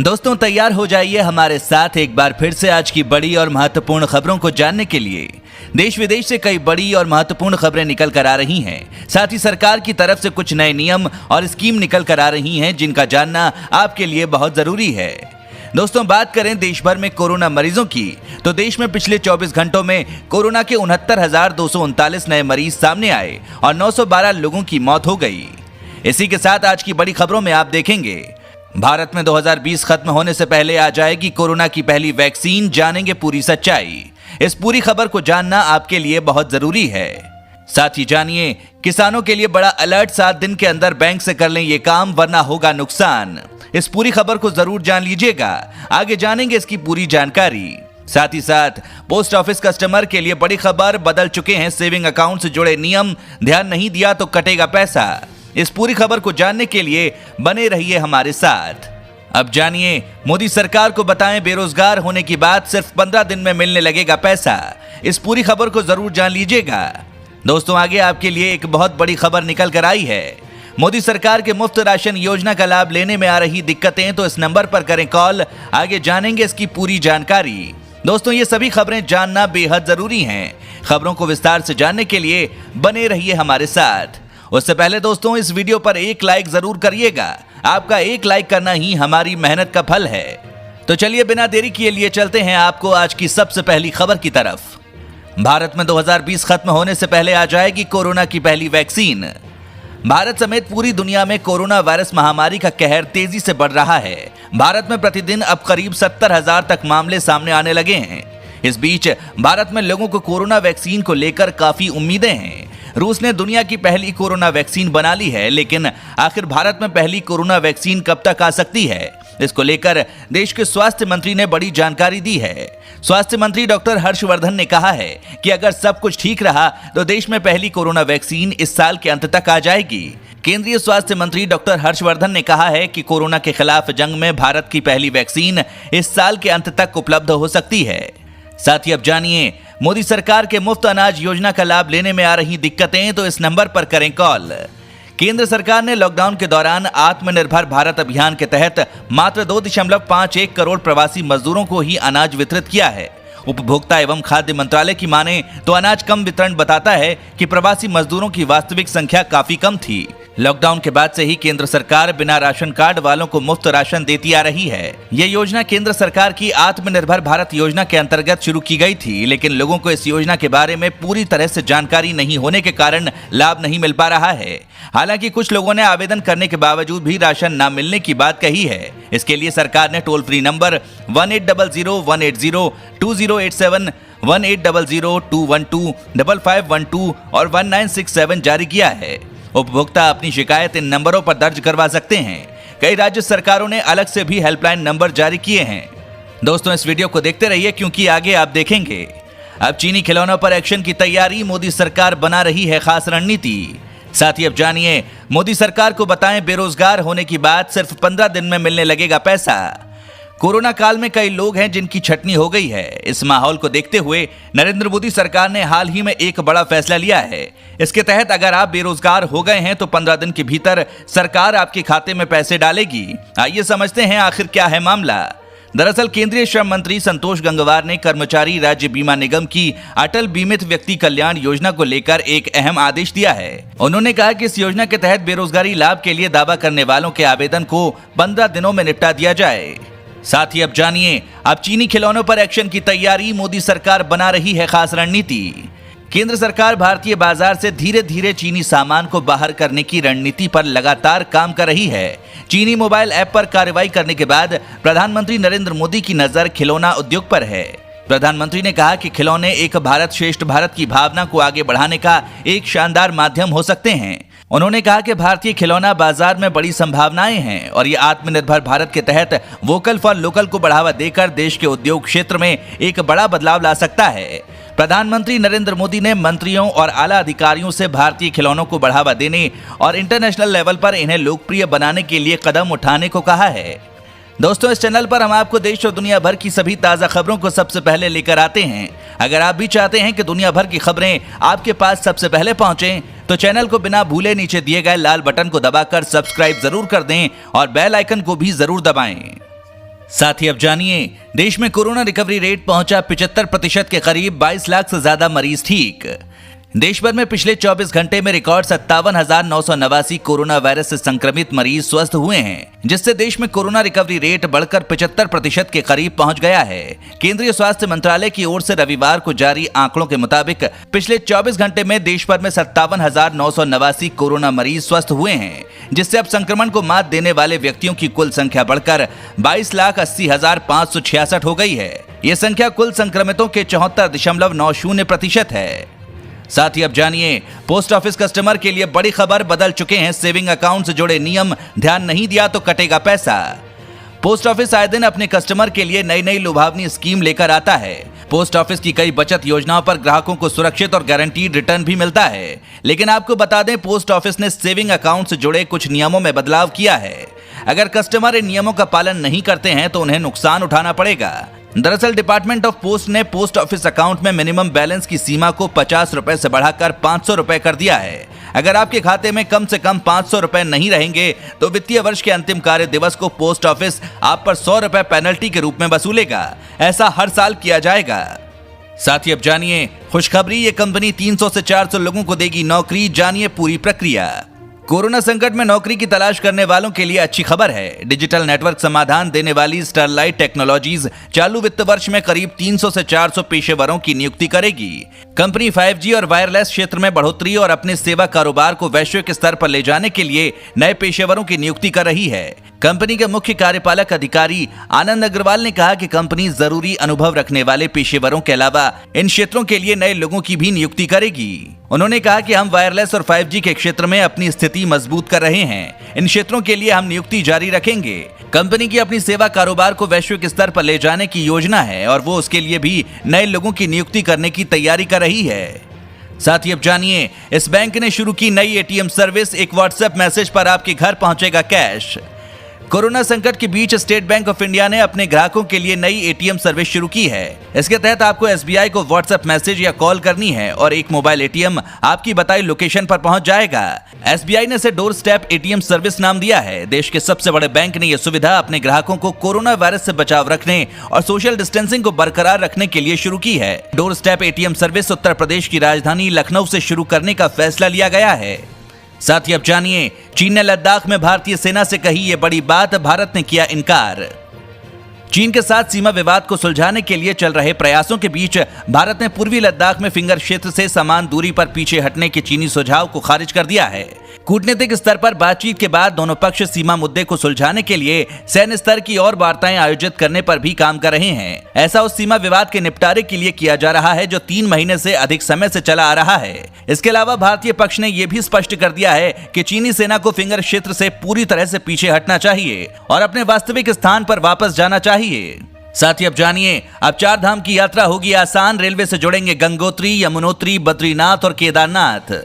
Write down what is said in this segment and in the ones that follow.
दोस्तों तैयार हो जाइए हमारे साथ एक बार फिर से आज की बड़ी और महत्वपूर्ण खबरों को जानने के लिए। देश विदेश से कई बड़ी और महत्वपूर्ण खबरें निकल कर आ रही हैं। साथ ही सरकार की तरफ से कुछ नए नियम और स्कीम निकल कर आ रही हैं जिनका जानना आपके लिए बहुत जरूरी है। दोस्तों बात करें देश भर में कोरोना मरीजों की तो देश में पिछले 24 घंटों में कोरोना के 69,239 नए मरीज सामने आए और 912 लोगों की मौत हो गई। इसी के साथ आज की बड़ी खबरों में आप देखेंगे भारत में 2020 खत्म होने से पहले आ जाएगी कोरोना की पहली वैक्सीन, जानेंगे पूरी सच्चाई। इस पूरी खबर को जानना आपके लिए बहुत जरूरी है। साथ ही जानिए किसानों के लिए बड़ा अलर्ट, 7 दिन के अंदर बैंक से कर लें ये काम वरना होगा नुकसान। इस पूरी खबर को जरूर जान लीजिएगा, आगे जानेंगे इसकी पूरी जानकारी। साथ ही साथ पोस्ट ऑफिस कस्टमर के लिए बड़ी खबर, बदल चुके हैं सेविंग अकाउंट से जुड़े नियम, ध्यान नहीं दिया तो कटेगा पैसा। इस पूरी खबर को जानने के लिए बने रहिए हमारे साथ। अब जानिए मोदी सरकार को बताएं बेरोजगार होने की बात, सिर्फ 15 दिन में मिलने लगेगा पैसा। इस पूरी खबर को जरूर जान लीजिएगा। दोस्तों आगे आपके लिए एक बहुत बड़ी खबर निकल कर आई है। मोदी सरकार के मुफ्त राशन योजना का लाभ लेने में आ रही दिक्कतें, तो इस नंबर पर करें कॉल, आगे जानेंगे इसकी पूरी जानकारी। दोस्तों ये सभी खबरें जानना बेहद जरूरी हैं। खबरों को विस्तार से जानने के लिए बने रहिए हमारे साथ। उससे पहले दोस्तों इस वीडियो पर एक लाइक जरूर करिएगा, आपका एक लाइक करना ही हमारी मेहनत का फल है। तो चलिए बिना देरी किए लिए चलते हैं आपको आज की सबसे पहली खबर की तरफ। भारत में 2020 खत्म होने से पहले आ जाएगी कोरोना की पहली वैक्सीन। भारत समेत पूरी दुनिया में कोरोना वायरस महामारी का कहर तेजी से बढ़ रहा है। भारत में प्रतिदिन अब करीब 70,000 तक मामले सामने आने लगे हैं। इस बीच भारत में लोगों को कोरोना वैक्सीन को लेकर काफी उम्मीदें हैं। रूस ने दुनिया की पहली कोरोना वैक्सीन बना ली है, लेकिन आखिर भारत में पहली कोरोना वैक्सीन कब तक आ सकती है, इसको लेकर देश के स्वास्थ्य मंत्री ने बड़ी जानकारी दी है। स्वास्थ्य मंत्री डॉक्टर हर्षवर्धन ने कहा है कि अगर सब कुछ ठीक रहा तो देश में पहली कोरोना वैक्सीन इस साल के अंत तक आ जाएगी। केंद्रीय स्वास्थ्य मंत्री डॉक्टर हर्षवर्धन ने कहा है कि कोरोना के खिलाफ जंग में भारत की पहली वैक्सीन इस साल के अंत तक उपलब्ध हो सकती है। साथ ही अब जानिए मोदी सरकार के मुफ्त अनाज योजना का लाभ लेने में आ रही दिक्कतें, तो इस नंबर पर करें कॉल। केंद्र सरकार ने लॉकडाउन के दौरान आत्मनिर्भर भारत अभियान के तहत मात्र 2.51 करोड़ प्रवासी मजदूरों को ही अनाज वितरित किया है। उपभोक्ता एवं खाद्य मंत्रालय की माने तो अनाज कम वितरण बताता है कि प्रवासी मजदूरों की वास्तविक संख्या काफी कम थी। लॉकडाउन के बाद से ही केंद्र सरकार बिना राशन कार्ड वालों को मुफ्त राशन देती आ रही है। ये योजना केंद्र सरकार की आत्मनिर्भर भारत योजना के अंतर्गत शुरू की गई थी, लेकिन लोगों को इस योजना के बारे में पूरी तरह से जानकारी नहीं होने के कारण लाभ नहीं मिल पा रहा है। हालांकि कुछ लोगों ने आवेदन करने के बावजूद भी राशन न मिलने की बात कही है। इसके लिए सरकार ने टोल फ्री नंबर 1800-180-2087, 1800-212-5512 और 1967 जारी किया है। उपभोक्ता अपनी शिकायत इन नंबरों पर दर्ज करवा सकते हैं। कई राज्य सरकारों ने अलग से भी हेल्पलाइन नंबर जारी किए हैं। दोस्तों इस वीडियो को देखते रहिए क्योंकि आगे आप देखेंगे अब चीनी खिलौनों पर एक्शन की तैयारी, मोदी सरकार बना रही है खास रणनीति। साथ ही अब जानिए मोदी सरकार को बताएं बेरोजगार होने की बात, सिर्फ 15 दिन में मिलने लगेगा पैसा। कोरोना काल में कई लोग हैं जिनकी छटनी हो गई है। इस माहौल को देखते हुए नरेंद्र मोदी सरकार ने हाल ही में एक बड़ा फैसला लिया है। इसके तहत अगर आप बेरोजगार हो गए हैं तो 15 दिन के भीतर सरकार आपके खाते में पैसे डालेगी। आइए समझते हैं आखिर क्या है मामला। दरअसल केंद्रीय श्रम मंत्री संतोष गंगवार ने कर्मचारी राज्य बीमा निगम की अटल बीमित व्यक्ति कल्याण योजना को लेकर एक अहम आदेश दिया है। उन्होंने कहा कि इस योजना के तहत बेरोजगारी लाभ के लिए दावा करने वालों के आवेदन को 15 दिनों में निपटा दिया जाए। साथ ही अब जानिए अब चीनी खिलौनों पर एक्शन की तैयारी, मोदी सरकार बना रही है खास रणनीति। केंद्र सरकार भारतीय बाजार से धीरे धीरे चीनी सामान को बाहर करने की रणनीति पर लगातार काम कर रही है। चीनी मोबाइल ऐप पर कार्रवाई करने के बाद प्रधानमंत्री नरेंद्र मोदी की नजर खिलौना उद्योग पर है। प्रधानमंत्री ने कहा कि खिलौने एक भारत श्रेष्ठ भारत की भावना को आगे बढ़ाने का एक शानदार माध्यम हो सकते हैं। उन्होंने कहा कि भारतीय खिलौना बाजार में बड़ी संभावनाएं हैं और ये आत्मनिर्भर भारत के तहत वोकल फॉर लोकल को बढ़ावा देकर देश के उद्योग क्षेत्र में एक बड़ा बदलाव ला सकता है। प्रधानमंत्री नरेंद्र मोदी ने मंत्रियों और आला अधिकारियों से भारतीय खिलौनों को बढ़ावा देने और इंटरनेशनल लेवल पर इन्हें लोकप्रिय बनाने के लिए कदम उठाने को कहा है। दोस्तों इस चैनल पर हम आपको देश और दुनिया भर की सभी ताज़ा खबरों को सबसे पहले लेकर आते हैं। अगर आप भी चाहते हैं कि दुनिया भर की खबरें आपके पास सबसे पहले पहुंचें तो चैनल को बिना भूले नीचे दिए गए लाल बटन को दबाकर सब्सक्राइब जरूर कर दें और बेल आइकन को भी जरूर दबाएं। साथ ही अब जानिए, देश में कोरोना रिकवरी रेट पहुंचा 75% के करीब, 22 लाख से ज्यादा मरीज ठीक। देश भर में पिछले 24 घंटे में रिकॉर्ड 57,989 कोरोना वायरस से संक्रमित मरीज स्वस्थ हुए हैं, जिससे देश में कोरोना रिकवरी रेट बढ़कर 75% के करीब पहुंच गया है। केंद्रीय स्वास्थ्य मंत्रालय की ओर से रविवार को जारी आंकड़ों के मुताबिक पिछले 24 घंटे में देश भर में 57,989 कोरोना मरीज स्वस्थ हुए हैं, जिससे अब संक्रमण को मात देने वाले व्यक्तियों की कुल संख्या बढ़कर 22,80,566 हो गई है। ये संख्या कुल संक्रमितों के 74.90% है। साथ ही अब जानिए, पोस्ट ऑफिस कस्टमर के लिए बड़ी खबर, बदल चुके हैं सेविंग अकाउंट से जुड़े नियम, ध्यान नहीं दिया तो कटेगा पैसा। पोस्ट ऑफिस आए दिन अपने कस्टमर के लिए नई नई लुभावनी स्कीम लेकर आता है। पोस्ट ऑफिस की कई बचत योजनाओं पर ग्राहकों को सुरक्षित और गारंटीड रिटर्न भी मिलता है, लेकिन आपको बता दें, पोस्ट ऑफिस ने सेविंग अकाउंट से जुड़े कुछ नियमों में बदलाव किया है। अगर कस्टमर इन नियमों का पालन नहीं करते हैं तो उन्हें नुकसान उठाना पड़ेगा। दरअसल डिपार्टमेंट ऑफ पोस्ट ने पोस्ट ऑफिस अकाउंट में मिनिमम बैलेंस की सीमा को 50 रुपए से बढ़ाकर 500 रुपए कर दिया है। अगर आपके खाते में कम से कम 500 रुपए नहीं रहेंगे तो वित्तीय वर्ष के अंतिम कार्य दिवस को पोस्ट ऑफिस आप पर 100 रुपए पेनल्टी के रूप में वसूलेगा। ऐसा हर साल किया जाएगा। साथ ही अब जानिए, खुशखबरी, ये कंपनी 300 से 400 लोगों को देगी नौकरी, जानिए पूरी प्रक्रिया। कोरोना संकट में नौकरी की तलाश करने वालों के लिए अच्छी खबर है। डिजिटल नेटवर्क समाधान देने वाली स्टरलाइट टेक्नोलॉजीज चालू वित्त वर्ष में करीब 300 से 400 पेशेवरों की नियुक्ति करेगी। कंपनी 5G और वायरलेस क्षेत्र में बढ़ोतरी और अपने सेवा कारोबार को वैश्विक स्तर पर ले जाने के लिए नए पेशेवरों की नियुक्ति कर रही है। कंपनी के मुख्य कार्यपालक अधिकारी आनंद अग्रवाल ने कहा कि कंपनी जरूरी अनुभव रखने वाले पेशेवरों के अलावा इन क्षेत्रों के लिए नए लोगों की भी नियुक्ति करेगी। उन्होंने कहा कि हम वायरलेस और 5G के क्षेत्र में अपनी स्थिति मजबूत कर रहे हैं। इन क्षेत्रों के लिए हम नियुक्ति जारी रखेंगे। कंपनी की अपनी सेवा कारोबार को वैश्विक स्तर पर ले जाने की योजना है और वो उसके लिए भी नए लोगों की नियुक्ति करने की तैयारी कर रही है। साथ ही अब जानिए, इस बैंक ने शुरू की नई एटीएम सर्विस, एक व्हाट्सएप मैसेज पर आपके घर पहुंचेगा कैश। कोरोना संकट के बीच स्टेट बैंक ऑफ इंडिया ने अपने ग्राहकों के लिए नई एटीएम सर्विस शुरू की है। इसके तहत आपको एसबीआई को व्हाट्सएप मैसेज या कॉल करनी है और एक मोबाइल एटीएम आपकी बताई लोकेशन पर पहुंच जाएगा। एसबीआई ने इसे डोर स्टेप एटीएम सर्विस नाम दिया है। देश के सबसे बड़े बैंक ने यह सुविधा अपने ग्राहकों को कोरोना वायरस से बचाव रखने और सोशल डिस्टेंसिंग को बरकरार रखने के लिए शुरू की है। Door step ATM service Uttar Pradesh की राजधानी लखनऊ से शुरू करने का फैसला लिया गया है। साथ ही अब जानिए, चीन ने लद्दाख में भारतीय सेना से कही ये बड़ी बात, भारत ने किया इनकार। चीन के साथ सीमा विवाद को सुलझाने के लिए चल रहे प्रयासों के बीच भारत ने पूर्वी लद्दाख में फिंगर क्षेत्र से समान दूरी पर पीछे हटने के चीनी सुझाव को खारिज कर दिया है। कूटनीतिक स्तर पर बातचीत के बाद दोनों पक्ष सीमा मुद्दे को सुलझाने के लिए सैन्य स्तर की और वार्ताएं आयोजित करने पर भी काम कर रहे हैं। ऐसा उस सीमा विवाद के निपटारे के लिए किया जा रहा है जो 3 महीने से अधिक समय से चला आ रहा है। इसके अलावा भारतीय पक्ष ने यह भी स्पष्ट कर दिया है कि चीनी सेना को फिंगर क्षेत्र से पूरी तरह से पीछे हटना चाहिए और अपने वास्तविक स्थान पर वापस जाना चाहिए। साथ ही अब जानिए, अब 4 धाम की यात्रा होगी आसान। रेलवे से जुड़ेंगे गंगोत्री, यमुनोत्री, बद्रीनाथ और केदारनाथ।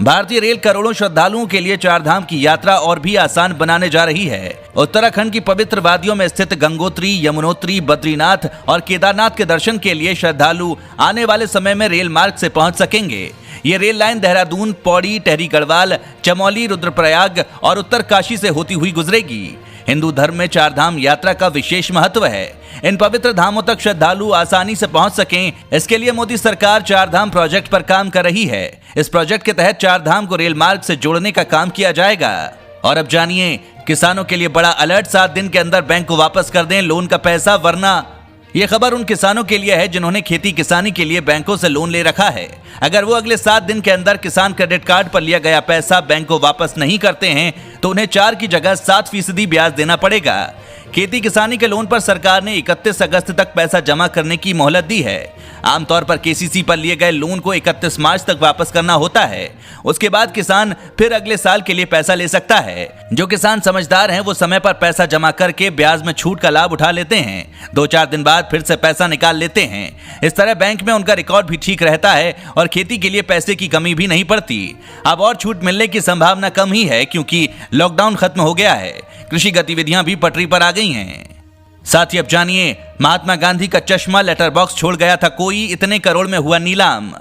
भारतीय रेल करोड़ों श्रद्धालुओं के लिए 4 धाम की यात्रा और भी आसान बनाने जा रही है। उत्तराखंड की पवित्र वादियों में स्थित गंगोत्री, यमुनोत्री, बद्रीनाथ और केदारनाथ के दर्शन के लिए श्रद्धालु आने वाले समय में रेल मार्ग से पहुंच सकेंगे। ये रेल लाइन देहरादून, पौड़ी, टेहरी गढ़वाल, चमोली, रुद्रप्रयाग और उत्तरकाशी से होती हुई गुजरेगी। हिंदू धर्म में 4 धाम यात्रा का विशेष महत्व है। इन पवित्र धामों तक श्रद्धालु आसानी से पहुंच सकें, इसके लिए मोदी सरकार 4 धाम प्रोजेक्ट पर काम कर रही है। इस प्रोजेक्ट के तहत 4 धाम को रेल मार्ग से जोड़ने का काम किया जाएगा। और अब जानिए, किसानों के लिए बड़ा अलर्ट, 7 दिन के अंदर बैंक को वापस कर दें लोन का पैसा, वरना ये खबर उन किसानों के लिए है जिन्होंने खेती किसानी के लिए बैंकों से लोन ले रखा है। अगर वो अगले 7 दिन के अंदर किसान क्रेडिट कार्ड पर लिया गया पैसा बैंक को वापस नहीं करते हैं तो उन्हें 4 की जगह 7% ब्याज देना पड़ेगा। खेती किसानी के लोन पर सरकार ने 31 अगस्त तक पैसा जमा करने की मोहलत दी है। आमतौर पर केसीसी पर लिए गए लोन को 31 मार्च तक वापस करना होता है। उसके बाद किसान फिर अगले साल के लिए पैसा ले सकता है। जो किसान समझदार हैं वो समय पर पैसा जमा करके ब्याज में छूट का लाभ उठा लेते हैं। 2-4 दिन बाद फिर से पैसा निकाल लेते हैं। इस तरह बैंक में उनका रिकॉर्ड भी ठीक रहता है और खेती के लिए पैसे की कमी भी नहीं पड़ती। अब और छूट मिलने की संभावना कम ही है क्योंकि लॉकडाउन खत्म हो गया है। कृषि गतिविधियां भी पटरी पर आ गई हैं। साथ ही अब जानिए, महात्मा गांधी का चश्मा लेटर बॉक्स छोड़ गया था कोई, इतने करोड़ में हुआ नीलाम।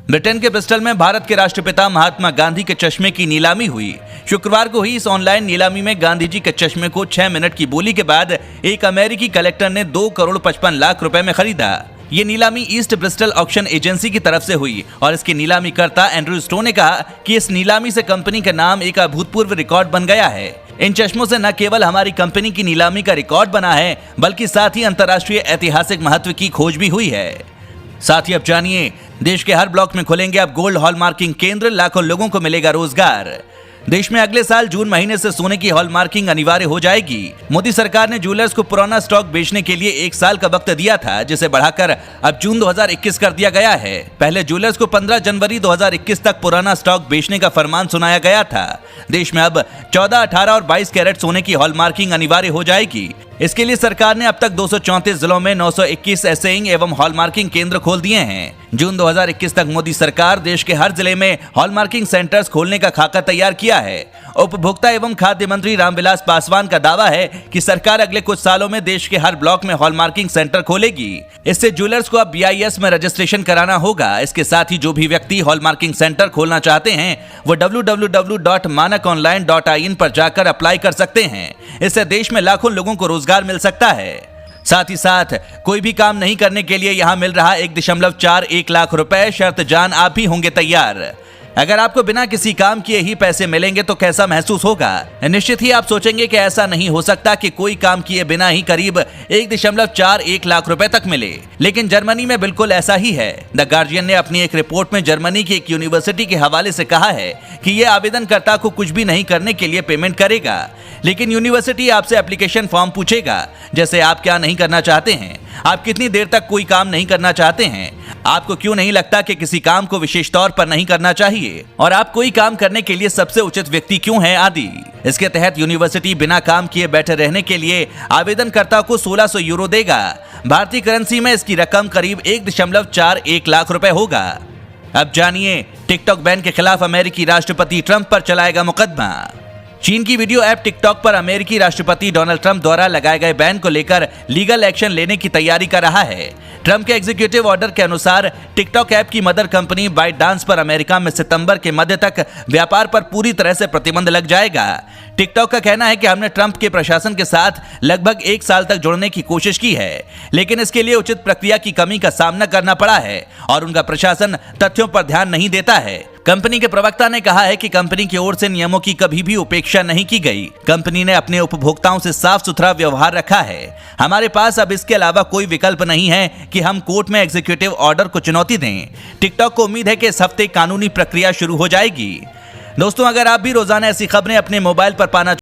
ब्रिटेन के ब्रिस्टल में भारत के राष्ट्रपिता महात्मा गांधी के चश्मे की नीलामी हुई। शुक्रवार को हुई इस ऑनलाइन नीलामी में गांधी जी के चश्मे को 6 मिनट की बोली के बाद एक अमेरिकी कलेक्टर ने 2 करोड़ 55 लाख रुपए में खरीदा। ये नीलामी ईस्ट ब्रिस्टल ऑक्शन एजेंसी की तरफ से हुई और इसके नीलामी करता एंड्रू स्टो ने कहा कि इस नीलामी से कंपनी का नाम एक अभूतपूर्व रिकॉर्ड बन गया है। इन चश्मों से न केवल हमारी कंपनी की नीलामी का रिकॉर्ड बना है, बल्कि साथ ही अंतर्राष्ट्रीय ऐतिहासिक महत्व की खोज भी हुई है। साथ ही अब जानिए, देश के हर ब्लॉक में खुलेंगे अब गोल्ड हॉलमार्किंग केंद्र, लाखों लोगों को मिलेगा रोजगार। देश में अगले साल जून महीने से सोने की हॉलमार्किंग अनिवार्य हो जाएगी। मोदी सरकार ने ज्वेलर्स को पुराना स्टॉक बेचने के लिए 1 साल का वक्त दिया था, जिसे बढ़ाकर अब जून 2021 कर दिया गया है। पहले ज्वेलर्स को 15 जनवरी 2021 तक पुराना स्टॉक बेचने का फरमान सुनाया गया था। देश में अब 14, 18 और 22 कैरेट सोने की हॉलमार्किंग अनिवार्य हो जाएगी। इसके लिए सरकार ने अब तक 234 जिलों में 921 एसेइंग एवं हॉलमार्किंग केंद्र खोल दिए हैं। जून 2021 तक मोदी सरकार देश के हर जिले में हॉलमार्किंग सेंटर्स खोलने का खाका तैयार किया है। उपभोक्ता एवं खाद्य मंत्री रामविलास पासवान का दावा है कि सरकार अगले कुछ सालों में देश के हर ब्लॉक में हॉलमार्किंग सेंटर खोलेगी। इससे ज्वेलर्स को अब BIS में रजिस्ट्रेशन कराना होगा। इसके साथ ही जो भी व्यक्ति हॉलमार्किंग सेंटर खोलना चाहते हैं वो www.manakonline.in पर जाकर अप्लाई कर सकते हैं। इससे देश में लाखों लोगों को रोजगार मिल सकता है। साथ ही साथ कोई भी काम नहीं करने के लिए यहाँ मिल रहा 1.41 लाख रुपए, शर्त जान आप भी होंगे तैयार। अगर आपको बिना किसी काम किए ही पैसे मिलेंगे तो कैसा महसूस होगा? निश्चित ही आप सोचेंगे कि ऐसा नहीं हो सकता कि कोई काम किए बिना ही करीब 1.41 लाख रुपए तक मिले, लेकिन जर्मनी में बिल्कुल ऐसा ही है। द गार्जियन ने अपनी एक रिपोर्ट में जर्मनी की एक यूनिवर्सिटी के हवाले से कहा है कि ये आवेदनकर्ता को कुछ भी नहीं करने के लिए पेमेंट करेगा, लेकिन यूनिवर्सिटी आपसे एप्लीकेशन फॉर्म पूछेगा, जैसे आप क्या नहीं करना चाहते हैं, आप कितनी देर तक कोई काम नहीं करना चाहते हैं, आपको क्यों नहीं लगता कि किसी काम को विशेष तौर पर नहीं करना चाहिए, और आप कोई काम करने के लिए सबसे उचित व्यक्ति क्यों हैं आदि। इसके तहत यूनिवर्सिटी बिना काम किए बैठे रहने के लिए आवेदनकर्ता को 1600 यूरो देगा। भारतीय करेंसी में इसकी रकम करीब 1.41 लाख रुपए होगा। अब जानिए, टिकटॉक बैन के खिलाफ अमेरिकी राष्ट्रपति ट्रंप पर चलाएगा मुकदमा। चीन की वीडियो ऐप टिकटॉक पर अमेरिकी राष्ट्रपति डोनाल्ड ट्रंप द्वारा लगाए गए बैन को लेकर लीगल एक्शन लेने की तैयारी कर रहा है। ट्रंप के एग्जीक्यूटिव ऑर्डर के अनुसार टिकटॉक ऐप की मदर कंपनी बाइटडांस पर अमेरिका में सितंबर के मध्य तक व्यापार पर पूरी तरह से प्रतिबंध लग जाएगा। टिकटॉक का कहना है कि हमने ट्रंप के प्रशासन के साथ लगभग 1 साल तक जुड़ने की कोशिश की है, लेकिन इसके लिए उचित प्रक्रिया की कमी का सामना करना पड़ा है और उनका प्रशासन तथ्यों पर ध्यान नहीं देता है। कंपनी के प्रवक्ता ने कहा है कि कंपनी की ओर से नियमों की कभी भी उपेक्षा नहीं की गई। कंपनी ने अपने उपभोक्ताओं से साफ सुथरा व्यवहार रखा है। हमारे पास अब इसके अलावा कोई विकल्प नहीं है कि हम कोर्ट में एग्जीक्यूटिव ऑर्डर को चुनौती दें। टिकटॉक को उम्मीद है कि इस हफ्ते कानूनी प्रक्रिया शुरू हो जाएगी। दोस्तों, अगर आप भी रोजाना ऐसी खबरें अपने मोबाइल पर पाना